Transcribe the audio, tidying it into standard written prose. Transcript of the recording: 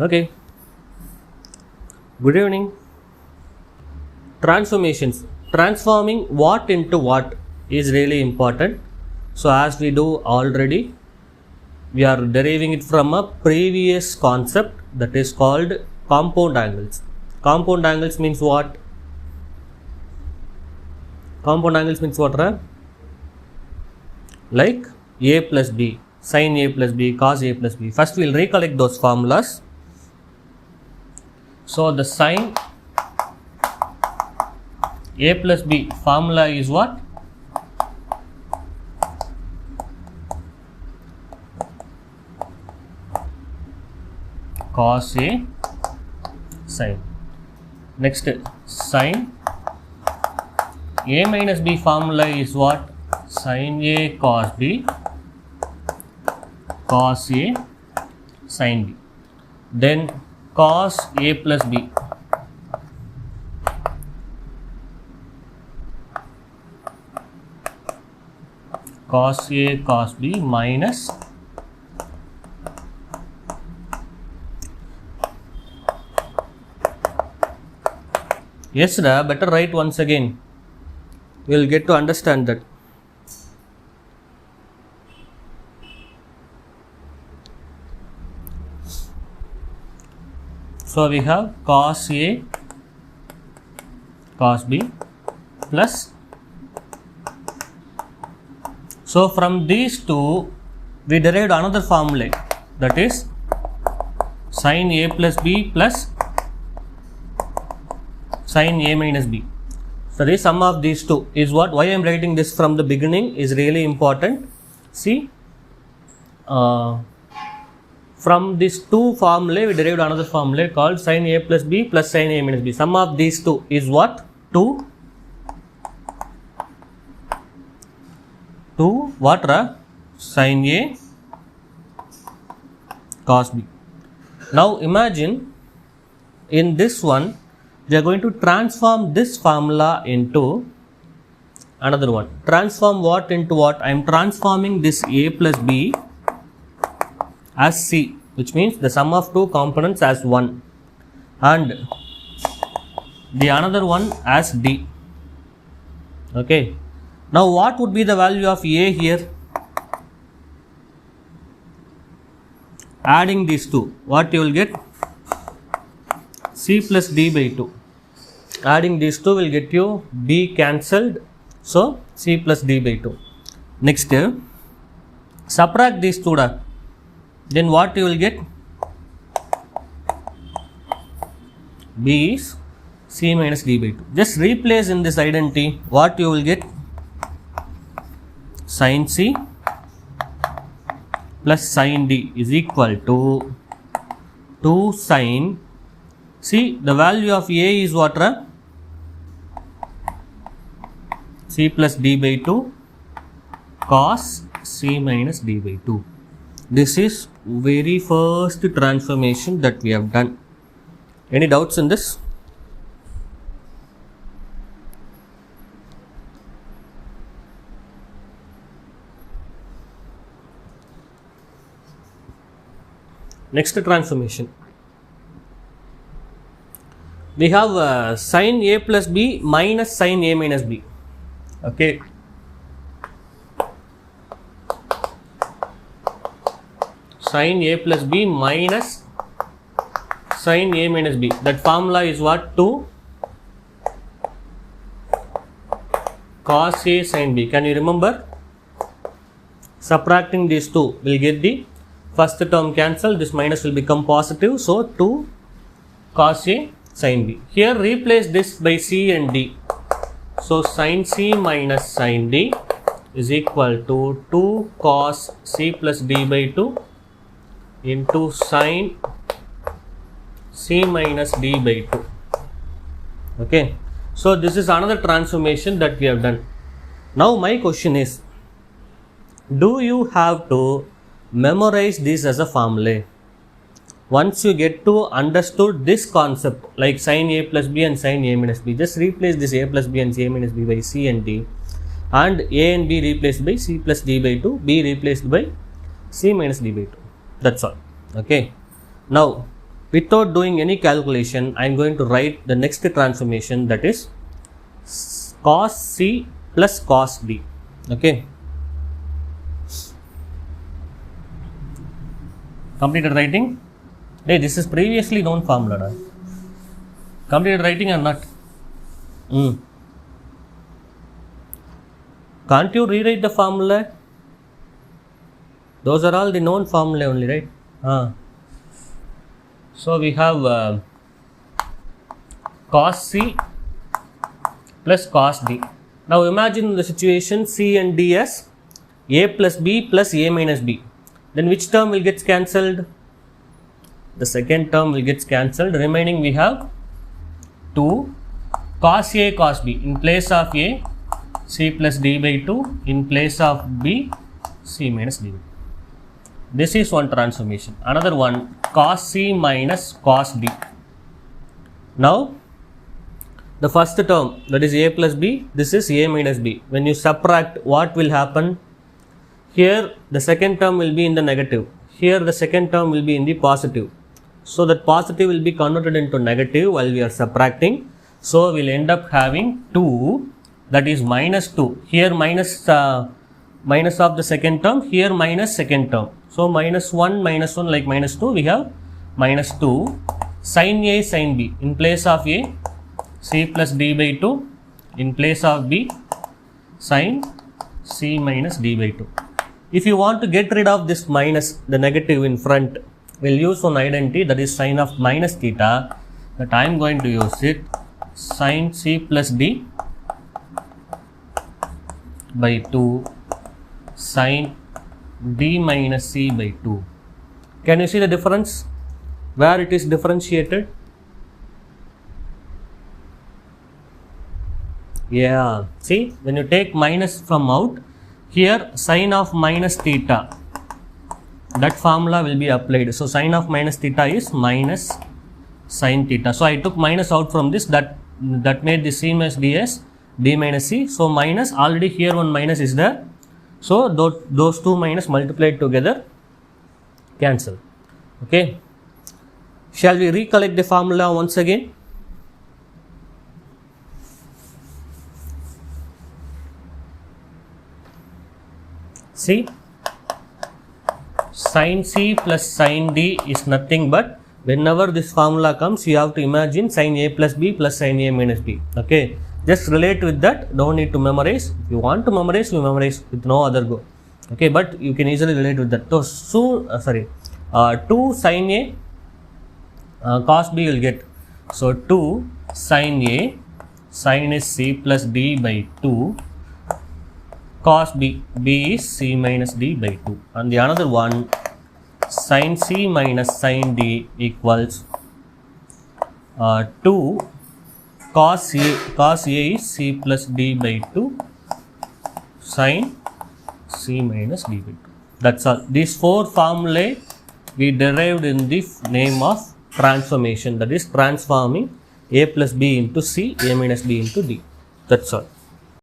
Okay, good evening. Transformations. Transforming what into what is really important. So, as we do already, we are deriving it from a previous concept that is called compound angles. Compound angles means what? Compound angles means what? Right? Like a plus b, sine a plus b, cos a plus b. First, we will recollect those formulas. So, the sine a plus b formula is what? Cos a sine. Next, sine a minus b formula is what? Sin a cos b, cos a sin b. Then cos a plus b, cos a cos b minus yes, better write once again. We will get to understand that. So, we have cos A cos B plus. So, from these two we derived another formula, that is sin A plus B plus sin A minus B. So, the sum of these two is what? Why I am writing this from the beginning is really important. See, from these two formulae, we derived another formula called sin A plus B plus sin A minus B. Sum of these two is what? 2 what? Sin A cos B. Now, imagine in this one, we are going to transform this formula into another one. Transform what into what? I am transforming this A plus B as C, which means the sum of two components as 1 and the another one as D. Okay. Now, what would be the value of A here? Adding these two, what you will get? C plus D by 2. Adding these two will get you D cancelled. So, C plus D by 2. Next, subtract these two. Then what you will get? B is C minus D by 2. Just replace in this identity. What you will get? Sin C plus sin D is equal to 2 sin. See, the value of A is what? C plus D by 2 cos C minus D by 2. This is very first transformation that we have done. Any doubts in this? Next transformation. We have sin A plus B minus sin A minus B. Okay. Sin A plus B minus sin A minus B. That formula is what? 2 cos A sin B. Can you remember? Subtracting these two will get the first term cancelled. This minus will become positive. So, 2 cos A sin B. Here replace this by C and D. So, sin C minus sin D is equal to 2 cos C plus D by 2 into sin C minus D by 2. Okay. So, this is another transformation that we have done. Now, my question is, do you have to memorize this as a formula? Once you get to understood this concept like sin A plus B and sin A minus B, just replace this A plus B and A minus B by C and D, and A and B replaced by C plus D by 2, B replaced by C minus D by 2. That's all. Okay. Now, without doing any calculation, I am going to write the next transformation, that is cos C plus cos D. Okay. Completed writing? Hey, this is previously known formula. Completed writing or not? Can't you rewrite the formula? Those are all the known formula only, right? So we have cos C plus cos D. Now imagine the situation C and D as A plus B plus A minus B. Then which term will get cancelled? The second term will get cancelled. Remaining we have 2 cos A cos B. In place of A, C plus D by 2. In place of B, C minus D by 2. This is one transformation. Another one, cos C minus cos D. Now, the first term, that is A plus B, this is A minus B. When you subtract, what will happen? Here, the second term will be in the negative. Here, the second term will be in the positive. So, that positive will be converted into negative while we are subtracting. So, we will end up having 2, that is minus 2. Here, minus of the second term, here minus second term. So, minus 1 like minus 2, we have minus 2 sin A sin B. In place of A, C plus D by 2. In place of B, sin C minus D by 2. If you want to get rid of this minus, the negative in front, we will use one identity, that is sin of minus theta, that I am going to use it, sin C plus D by 2 sin D minus C by 2. Can you see the difference? Where it is differentiated? Yeah, see, when you take minus from out, here sin of minus theta, that formula will be applied. So, sin of minus theta is minus sin theta. So, I took minus out from this, that made the C minus D as D minus C. So, minus, already here one minus is there. So, those two minus multiplied together cancel. Okay. Shall we recollect the formula once again? See, sin C plus sin D is nothing but, whenever this formula comes, you have to imagine sin A plus B plus sin A minus B. Okay. Just relate with that, don't need to memorize. If you want to memorize, you memorize with no other go. Okay, but you can easily relate with that. So, 2 sin A cos B will get. So, 2 sin A, sin is C plus D by 2, cos B, B is C minus D by 2. And the another one, sin C minus sin D equals 2 cos A is C plus D by 2 sin C minus D by 2. That's all. These 4 formulae we derived in the name of transformation, that is transforming A plus B into C, A minus B into D. That's all.